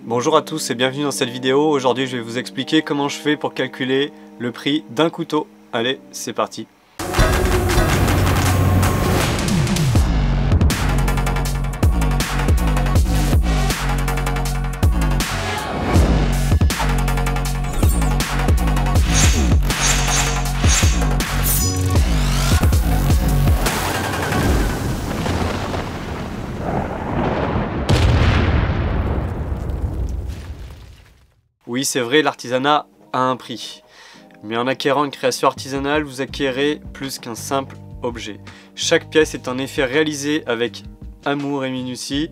Bonjour à tous et bienvenue dans cette vidéo. Aujourd'hui je vais vous expliquer comment je fais pour calculer le prix d'un couteau. Allez, c'est parti. Oui, c'est vrai, l'artisanat a un prix. Mais en acquérant une création artisanale, vous acquérez plus qu'un simple objet. Chaque pièce est en effet réalisée avec amour et minutie.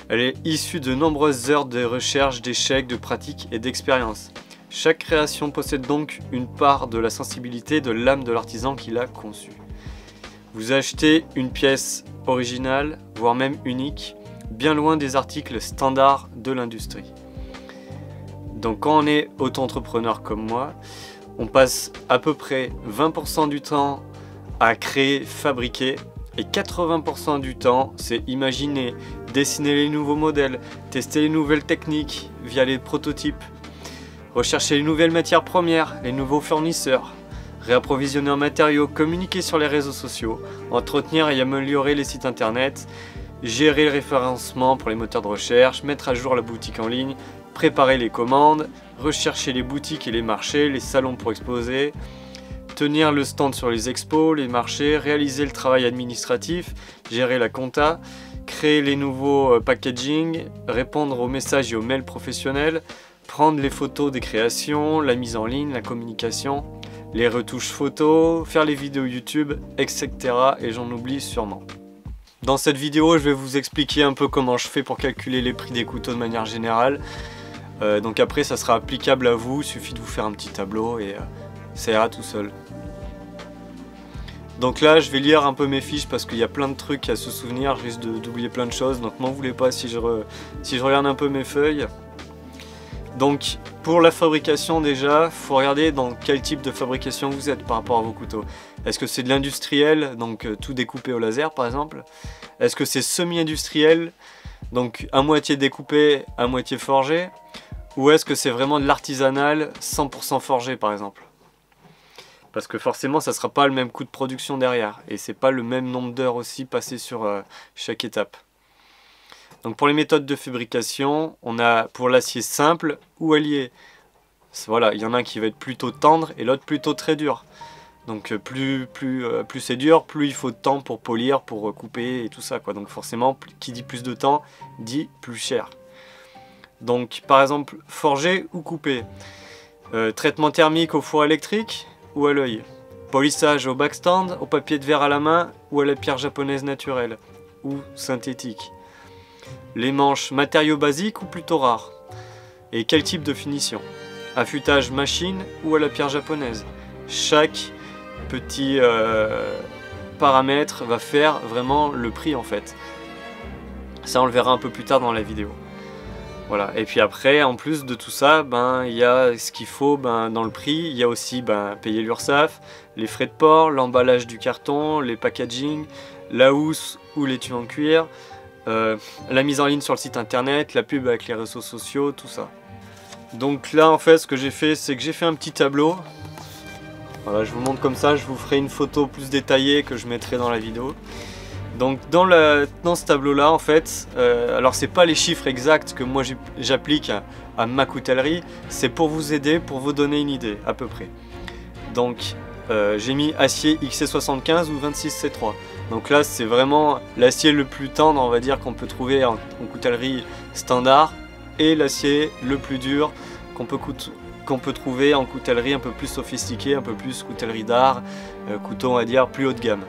Elle est issue de nombreuses heures de recherche, d'échecs, de pratiques et d'expérience. Chaque création possède donc une part de la sensibilité de l'âme de l'artisan qui l'a conçue. Vous achetez une pièce originale, voire même unique, bien loin des articles standards de l'industrie. Donc quand on est auto-entrepreneur comme moi, on passe à peu près 20% du temps à créer, fabriquer, et 80% du temps c'est imaginer, dessiner les nouveaux modèles, tester les nouvelles techniques via les prototypes, rechercher les nouvelles matières premières, les nouveaux fournisseurs, réapprovisionner en matériaux, communiquer sur les réseaux sociaux, entretenir et améliorer les sites internet, gérer le référencement pour les moteurs de recherche, mettre à jour la boutique en ligne, préparer les commandes, rechercher les boutiques et les marchés, les salons pour exposer, tenir le stand sur les expos, les marchés, réaliser le travail administratif, gérer la compta, créer les nouveaux packaging, répondre aux messages et aux mails professionnels, prendre les photos des créations, la mise en ligne, la communication, les retouches photos, faire les vidéos YouTube, etc. Et j'en oublie sûrement. Dans cette vidéo, je vais vous expliquer un peu comment je fais pour calculer les prix des couteaux de manière générale. Donc après ça sera applicable à vous, il suffit de vous faire un petit tableau et ça ira tout seul. Donc là je vais lire un peu mes fiches parce qu'il y a plein de trucs à se souvenir, je risque d'oublier plein de choses, donc m'en voulez pas si je regarde un peu mes feuilles. Donc pour la fabrication déjà, il faut regarder dans quel type de fabrication vous êtes par rapport à vos couteaux. Est-ce que c'est de l'industriel, donc tout découpé au laser par exemple? Est-ce que c'est semi-industriel, donc à moitié découpé, à moitié forgé? Ou est-ce que c'est vraiment de l'artisanal 100% forgé par exemple? Parce que forcément ça ne sera pas le même coût de production derrière et c'est pas le même nombre d'heures aussi passées sur chaque étape. Donc pour les méthodes de fabrication, on a pour l'acier simple ou allié. Voilà, il y en a un qui va être plutôt tendre et l'autre plutôt très dur. Donc plus c'est dur, plus il faut de temps pour polir, pour couper et tout ça, quoi. Donc forcément, qui dit plus de temps, dit plus cher. Donc par exemple, forger ou couper. Traitement thermique au four électrique ou à l'œil. Polissage au backstand, au papier de verre à la main ou à la pierre japonaise naturelle ou synthétique. Les manches, matériaux basiques ou plutôt rares. Et quel type de finition? Affûtage machine ou à la pierre japonaise. Chaque petit paramètre va faire vraiment le prix en fait. Ça on le verra un peu plus tard dans la vidéo. Voilà. Et puis après, en plus de tout ça, il y a ce qu'il faut dans le prix. Il y a aussi payer l'URSSAF, les frais de port, l'emballage du carton, les packaging, la housse ou l'étui en cuir, la mise en ligne sur le site internet, la pub avec les réseaux sociaux, tout ça. Donc là en fait ce que j'ai fait, c'est que j'ai fait un petit tableau. Voilà, je vous montre comme ça, je vous ferai une photo plus détaillée que je mettrai dans la vidéo. Donc dans ce tableau là en fait, alors c'est pas les chiffres exacts que moi j'applique à ma coutellerie, c'est pour vous aider, pour vous donner une idée à peu près. Donc j'ai mis acier XC75 ou 26C3. Donc là c'est vraiment l'acier le plus tendre on va dire qu'on peut trouver en coutellerie standard et l'acier le plus dur qu'on peut trouver en coutellerie un peu plus sophistiquée, un peu plus coutellerie d'art, couteau on va dire plus haut de gamme.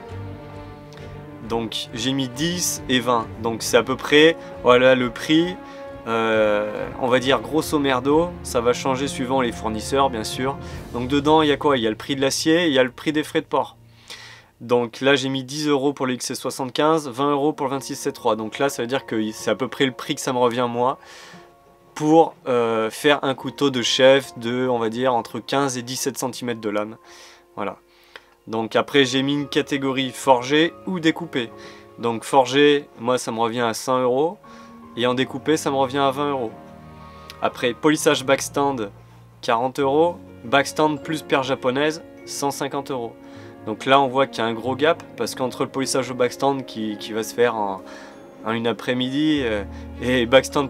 Donc j'ai mis 10 et 20, donc c'est à peu près voilà le prix, on va dire grosso merdo, ça va changer suivant les fournisseurs bien sûr. Donc dedans il y a quoi? Il y a le prix de l'acier, il y a le prix des frais de port. Donc là j'ai mis 10 € pour le XC75, 20 € pour le 26C3, donc là ça veut dire que c'est à peu près le prix que ça me revient moi pour faire un couteau de chef de on va dire entre 15 et 17 cm de lame. Voilà. Donc après j'ai mis une catégorie forgé ou découpé. Donc forgé, moi ça me revient à 100 € et en découpé ça me revient à 20 €. Après, polissage backstand, 40 €. Backstand plus pierre japonaise, 150 €. Donc là, on voit qu'il y a un gros gap, parce qu'entre le polissage au backstand qui va se faire en une après-midi, et backstand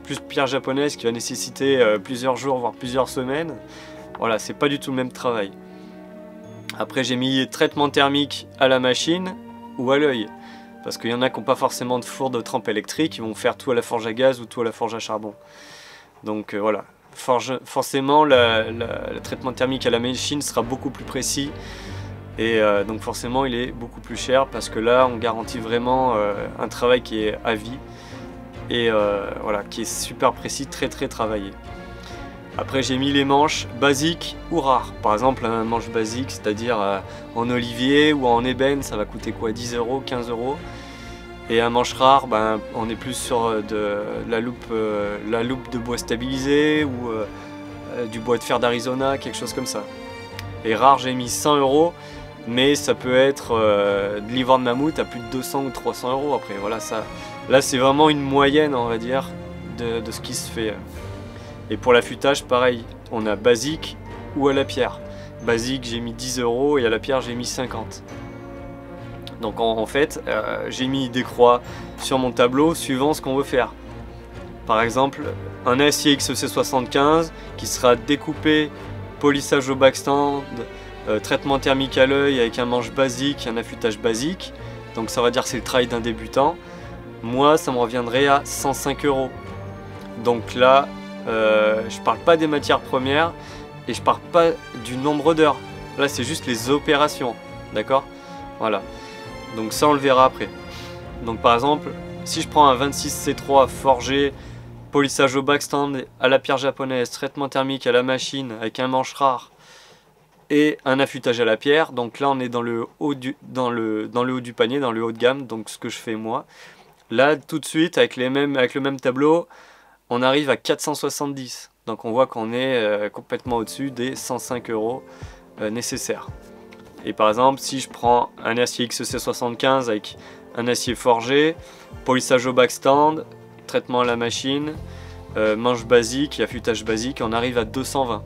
plus pierre japonaise qui va nécessiter plusieurs jours, voire plusieurs semaines, voilà, c'est pas du tout le même travail. Après, j'ai mis traitement thermique à la machine ou à l'œil, parce qu'il y en a qui n'ont pas forcément de four de trempe électrique, ils vont faire tout à la forge à gaz ou tout à la forge à charbon. Donc voilà, forcément le traitement thermique à la machine sera beaucoup plus précis, et donc forcément il est beaucoup plus cher, parce que là on garantit vraiment un travail qui est à vie, et voilà, qui est super précis, très travaillé. Après, j'ai mis les manches basiques ou rares. Par exemple, un manche basique, c'est-à-dire en olivier ou en ébène, ça va coûter quoi, 10 €, 15 €. Et un manche rare, ben, on est plus sur la loupe de bois stabilisé, ou du bois de fer d'Arizona, quelque chose comme ça. Et rare, j'ai mis 100 €, mais ça peut être de l'ivoire de mammouth à plus de 200 ou 300 € après. Voilà, ça, là, c'est vraiment une moyenne, on va dire, de ce qui se fait. Et pour l'affûtage, pareil, on a basique ou à la pierre. Basique, j'ai mis 10 € et à la pierre, j'ai mis 50. Donc en fait, j'ai mis des croix sur mon tableau suivant ce qu'on veut faire. Par exemple, un acier XEC75 qui sera découpé, polissage au backstand, traitement thermique à l'œil avec un manche basique, un affûtage basique. Donc ça va dire que c'est le travail d'un débutant. Moi, ça me reviendrait à 105 €. Donc là, je parle pas des matières premières et je parle pas du nombre d'heures. Là, c'est juste les opérations, d'accord? Voilà. Donc ça, on le verra après. Donc par exemple, si je prends un 26C3 forgé, polissage au backstand à la pierre japonaise, traitement thermique à la machine avec un manche rare et un affûtage à la pierre, donc là on est dans le haut du panier, dans le haut de gamme, donc ce que je fais moi. Là, tout de suite, avec le même tableau, on arrive à 470. Donc on voit qu'on est complètement au-dessus des 105 € nécessaires. Et par exemple, si je prends un acier XEC75 avec un acier forgé, polissage au backstand, traitement à la machine, manche basique et affûtage basique, on arrive à 220.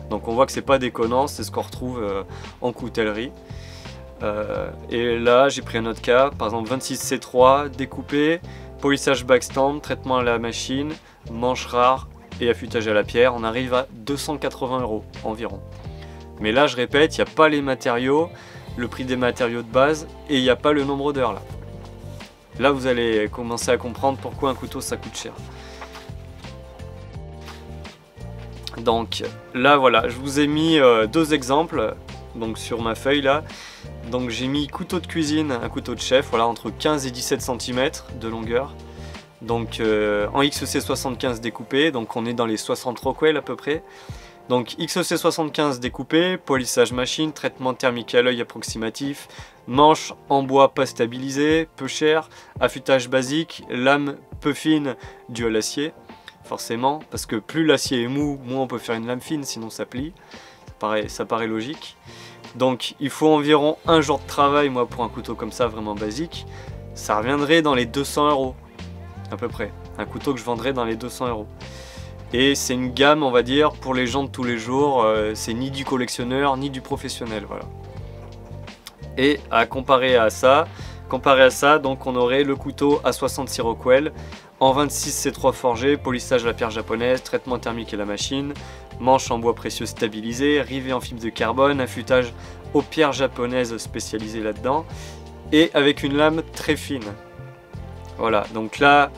Donc on voit que c'est pas déconnant, c'est ce qu'on retrouve en coutellerie. Et là, j'ai pris un autre cas, par exemple 26C3, découpé, polissage backstand, traitement à la machine, manche rare et affûtage à la pierre, on arrive à 280 € environ. Mais là, je répète, il n'y a pas les matériaux, le prix des matériaux de base, et il n'y a pas le nombre d'heures là. Là, vous allez commencer à comprendre pourquoi un couteau ça coûte cher. Donc là, voilà, je vous ai mis deux exemples donc sur ma feuille là. Donc j'ai mis couteau de cuisine, un couteau de chef, voilà, entre 15 et 17 cm de longueur. Donc en XEC75 découpé, donc on est dans les 60 Rockwell à peu près. Donc XEC75 découpé, polissage machine, traitement thermique à l'œil approximatif, manche en bois pas stabilisé, peu cher, affûtage basique, lame peu fine due à l'acier, forcément, parce que plus l'acier est mou, moins on peut faire une lame fine, sinon ça plie, ça paraît logique. Donc il faut environ un jour de travail, moi, pour un couteau comme ça, vraiment basique. Ça reviendrait dans les 200 € à peu près, un couteau que je vendrais dans les 200 €. Et c'est une gamme, on va dire, pour les gens de tous les jours, c'est ni du collectionneur ni du professionnel, voilà. Et à comparer à ça, donc on aurait le couteau à 66 Rockwell, en 26C3 forgé, polissage à la pierre japonaise, traitement thermique à la machine, manche en bois précieux stabilisé, rivet en fibre de carbone, affûtage aux pierres japonaises spécialisées là-dedans, et avec une lame très fine. Voilà, donc là,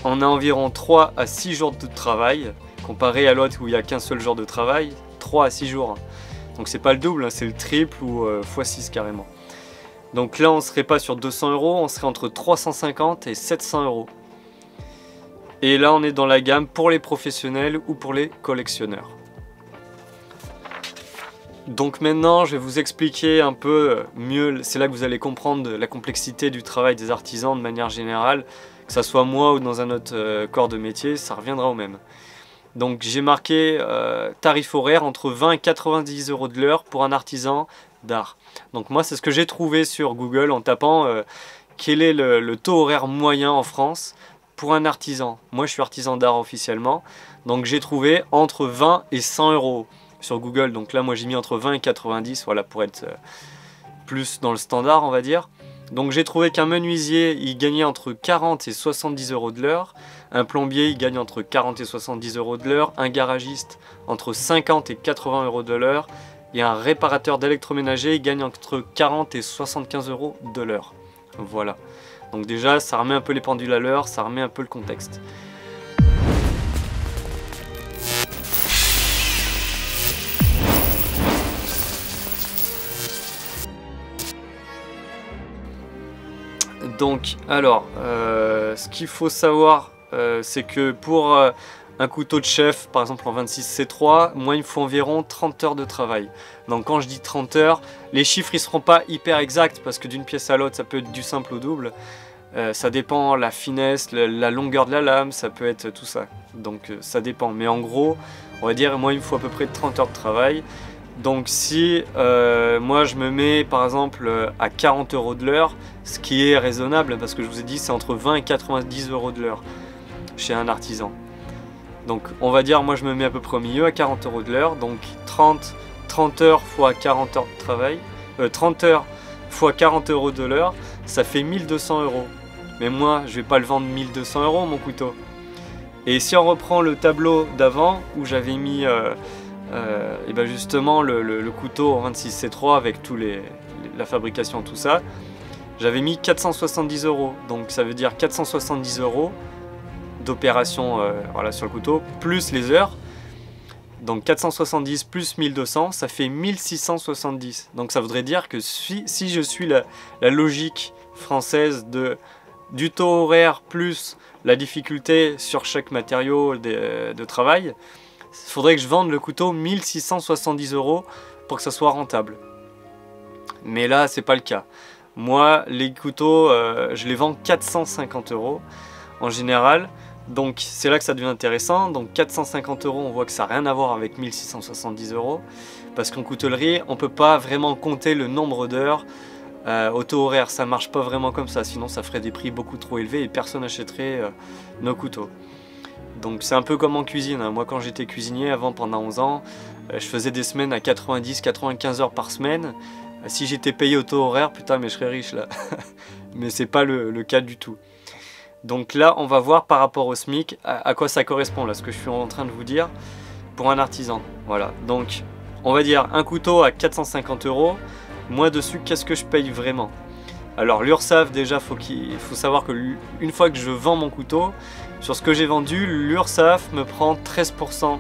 on a environ 3 à 6 jours de travail, comparé à l'autre où il n'y a qu'un seul jour de travail, 3 à 6 jours. Donc c'est pas le double, hein, c'est le triple ou x6 carrément. Donc là on serait pas sur 200 €, on serait entre 350 et 700 €. Et là on est dans la gamme pour les professionnels ou pour les collectionneurs. Donc maintenant je vais vous expliquer un peu mieux, c'est là que vous allez comprendre la complexité du travail des artisans de manière générale, que ça soit moi ou dans un autre corps de métier, ça reviendra au même. Donc j'ai marqué tarif horaire entre 20 et 90 € de l'heure pour un artisan d'art. Donc moi c'est ce que j'ai trouvé sur Google en tapant quel est le taux horaire moyen en France pour un artisan, moi je suis artisan d'art officiellement, donc j'ai trouvé entre 20 et 100 euros sur Google. Donc là moi j'ai mis entre 20 et 90, voilà, pour être plus dans le standard on va dire. Donc j'ai trouvé qu'un menuisier il gagnait entre 40 et 70 euros de l'heure, un plombier il gagne entre 40 et 70 euros de l'heure, un garagiste entre 50 et 80 euros de l'heure, et un réparateur d'électroménager il gagne entre 40 et 75 euros de l'heure. Voilà. Donc déjà ça remet un peu les pendules à l'heure, ça remet un peu le contexte. Donc, alors, ce qu'il faut savoir, c'est que pour un couteau de chef, par exemple en 26C3, moi il me faut environ 30 heures de travail. Donc quand je dis 30 heures, les chiffres ils seront pas hyper exacts parce que d'une pièce à l'autre ça peut être du simple au double. Ça dépend la finesse, la longueur de la lame, ça peut être tout ça. Donc ça dépend. Mais en gros, on va dire moi il me faut à peu près 30 heures de travail. Donc si moi je me mets par exemple à 40 euros de l'heure, ce qui est raisonnable parce que je vous ai dit c'est entre 20 et 90 euros de l'heure chez un artisan. Donc on va dire moi je me mets à peu près au milieu à 40 euros de l'heure, donc 30 heures fois 40 heures de travail, 30 heures fois 40 euros de l'heure, ça fait 1200 euros. Mais moi je vais pas le vendre 1200 euros mon couteau. Et si on reprend le tableau d'avant où j'avais mis et ben justement le couteau en 26C3 avec la fabrication tout ça, j'avais mis 470 euros, donc ça veut dire 470 euros d'opération voilà, sur le couteau, plus les heures, donc 470 plus 1200, ça fait 1670, donc ça voudrait dire que si je suis la logique française du taux horaire plus la difficulté sur chaque matériau de travail, il faudrait que je vende le couteau 1670 euros pour que ça soit rentable. Mais là, c'est pas le cas. Moi, les couteaux, je les vends 450 euros en général. Donc, c'est là que ça devient intéressant. Donc, 450 euros, on voit que ça n'a rien à voir avec 1670 euros. Parce qu'en coutellerie, on ne peut pas vraiment compter le nombre d'heures. Au taux horaire, ça ne marche pas vraiment comme ça. Sinon, ça ferait des prix beaucoup trop élevés et personne n'achèterait nos couteaux. Donc c'est un peu comme en cuisine, hein. Moi quand j'étais cuisinier avant pendant 11 ans, je faisais des semaines à 90-95 heures par semaine. Si j'étais payé au taux horaire, putain mais je serais riche là. Mais c'est pas le cas du tout. Donc là on va voir par rapport au SMIC à quoi ça correspond là, ce que je suis en train de vous dire pour un artisan. Voilà, donc on va dire un couteau à 450 euros, moi dessus qu'est-ce que je paye vraiment? Alors l'URSSAF déjà, faut savoir que une fois que je vends mon couteau, sur ce que j'ai vendu, l'URSSAF me prend 13%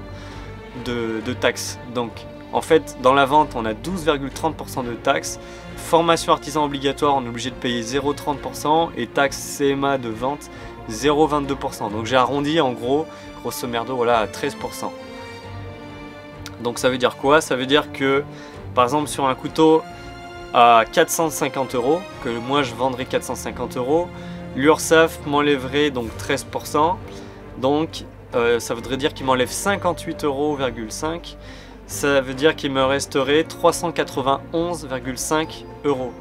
de taxes. Donc en fait dans la vente on a 12,30% de taxes, formation artisan obligatoire on est obligé de payer 0,30% et taxe CMA de vente 0,22%. Donc j'ai arrondi en gros, grosso merdo voilà, à 13%. Donc ça veut dire quoi? Ça veut dire que par exemple sur un couteau à 450 euros, que moi je vendrais 450 euros, l'URSSAF m'enlèverait donc 13%, donc ça voudrait dire qu'il m'enlève 58,5 euros, ça veut dire qu'il me resterait 391,5 euros.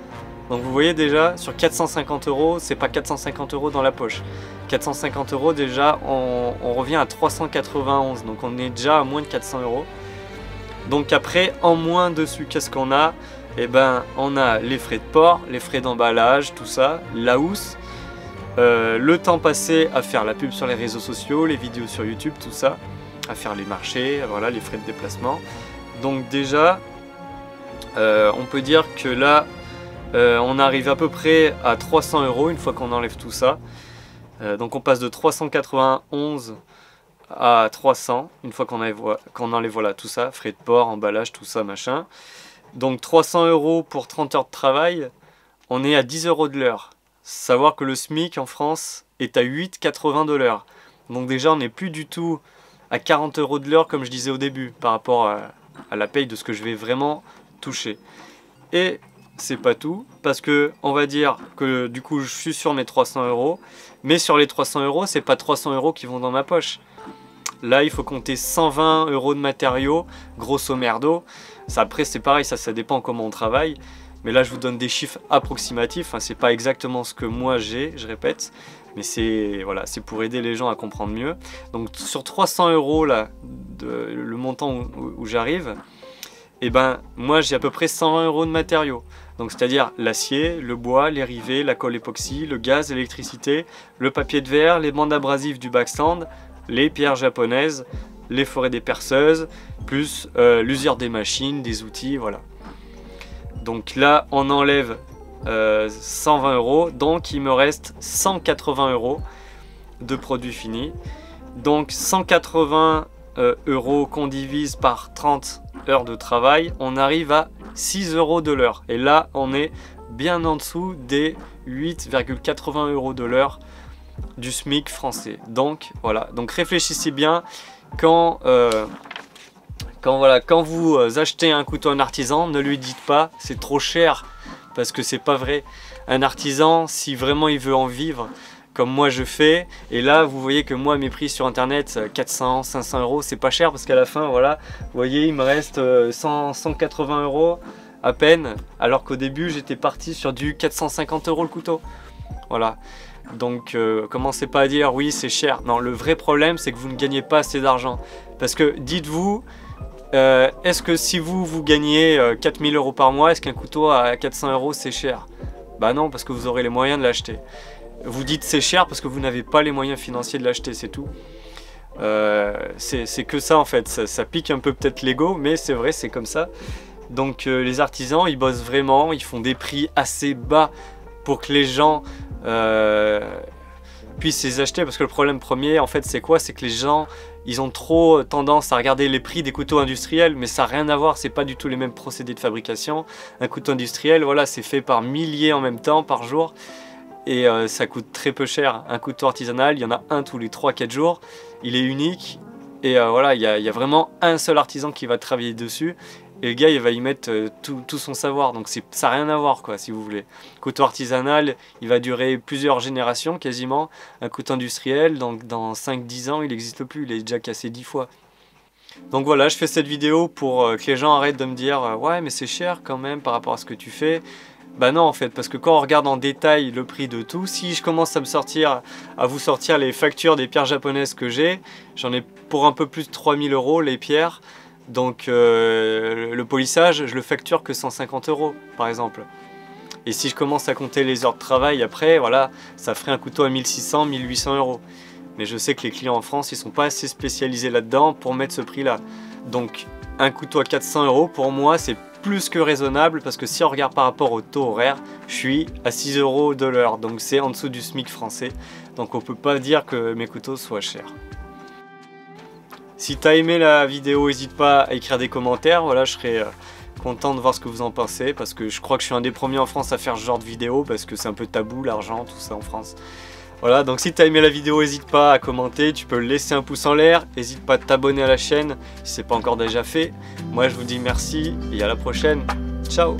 Donc vous voyez déjà, sur 450 euros, c'est pas 450 euros dans la poche. 450 euros déjà, on revient à 391, donc on est déjà à moins de 400 euros. Donc après, en moins dessus, qu'est-ce qu'on a? Eh ben, on a les frais de port, les frais d'emballage, tout ça, la housse, le temps passé à faire la pub sur les réseaux sociaux, les vidéos sur YouTube, tout ça, à faire les marchés, voilà, les frais de déplacement. Donc déjà, on peut dire que là, on arrive à peu près à 300 euros une fois qu'on enlève tout ça. Donc on passe de 391 à 300 une fois qu'on enlève voilà, tout ça, frais de port, emballage, tout ça, machin. Donc 300 euros pour 30 heures de travail, on est à 10 euros de l'heure. Savoir que le SMIC en France est à 8,80 de l'heure. Donc déjà on n'est plus du tout à 40 euros de l'heure comme je disais au début, par rapport à la paye de ce que je vais vraiment toucher. Et c'est pas tout, parce que on va dire que du coup je suis sur mes 300 euros, mais sur les 300 euros, c'est pas 300 euros qui vont dans ma poche. Là, il faut compter 120 euros de matériaux, grosso merdo. Ça, après, c'est pareil, ça dépend comment on travaille. Mais là, je vous donne des chiffres approximatifs. Hein, c'est pas exactement ce que moi j'ai, je répète. mais c'est voilà, c'est pour aider les gens à comprendre mieux. Donc sur 300 € là, le montant où j'arrive, et ben moi j'ai à peu près 120 € de matériaux. Donc c'est-à-dire l'acier, le bois, les rivets, la colle époxy, le gaz, l'électricité, le papier de verre, les bandes abrasives du backstand, les pierres japonaises, les forêts des perceuses, plus l'usure des machines, des outils, voilà. Donc là on enlève 120 €, donc il me reste 180 € de produits finis. Donc 180 € qu'on divise par 30 heures de travail, on arrive à 6 € de l'heure. Et là, on est bien en dessous des 8,80 € de l'heure du SMIC français. Donc voilà, donc réfléchissez bien quand vous achetez un couteau à un artisan, ne lui dites pas c'est trop cher, parce que c'est pas vrai. Un artisan, si vraiment il veut en vivre, comme moi je fais, et là vous voyez que moi mes prix sur internet 400, 500 €, c'est pas cher parce qu'à la fin voilà, vous voyez il me reste 180 € à peine, alors qu'au début j'étais parti sur du 450 € le couteau. Voilà, donc commencez pas à dire oui c'est cher. Non, le vrai problème c'est que vous ne gagnez pas assez d'argent, parce que dites-vous, est-ce que si vous gagnez 4000 € par mois, est-ce qu'un couteau à 400 € c'est cher? Bah non, parce que vous aurez les moyens de l'acheter. Vous dites c'est cher parce que vous n'avez pas les moyens financiers de l'acheter, c'est tout. C'est que ça en fait, ça pique un peu peut-être l'ego, mais c'est vrai, c'est comme ça. Donc les artisans, ils bossent vraiment, ils font des prix assez bas pour que les gens puissent les acheter, parce que le problème premier en fait c'est quoi? C'est que les gens, ils ont trop tendance à regarder les prix des couteaux industriels, mais ça n'a rien à voir, c'est pas du tout les mêmes procédés de fabrication. Un couteau industriel, voilà, c'est fait par milliers en même temps, par jour, et ça coûte très peu cher. Un couteau artisanal, il y en a un tous les 3-4 jours, il est unique, et voilà, il y a vraiment un seul artisan qui va travailler dessus, et le gars il va y mettre tout son savoir, donc ça n'a rien à voir quoi, si vous voulez. Couteau artisanal, il va durer plusieurs générations quasiment. Un couteau industriel, donc dans 5-10 ans il n'existe plus, il est déjà cassé 10 fois. Donc voilà, je fais cette vidéo pour que les gens arrêtent de me dire ouais mais c'est cher quand même par rapport à ce que tu fais. Bah non en fait, parce que quand on regarde en détail le prix de tout, si je commence à vous sortir les factures des pierres japonaises que j'ai, j'en ai pour un peu plus de 3000 € les pierres. Donc le polissage, je le facture que 150 € par exemple. Et si je commence à compter les heures de travail après, voilà, ça ferait un couteau à 1600, 1800 €. Mais je sais que les clients en France, ils sont pas assez spécialisés là-dedans pour mettre ce prix-là. Donc un couteau à 400 € pour moi, c'est plus que raisonnable, parce que si on regarde par rapport au taux horaire, je suis à 6 € de l'heure. Donc c'est en dessous du SMIC français. Donc on peut pas dire que mes couteaux soient chers. Si tu as aimé la vidéo, n'hésite pas à écrire des commentaires, voilà, je serais content de voir ce que vous en pensez, parce que je crois que je suis un des premiers en France à faire ce genre de vidéo, parce que c'est un peu tabou l'argent, tout ça en France. Voilà, donc si tu as aimé la vidéo, n'hésite pas à commenter, tu peux laisser un pouce en l'air, n'hésite pas à t'abonner à la chaîne si ce n'est pas encore déjà fait. Moi je vous dis merci et à la prochaine, ciao.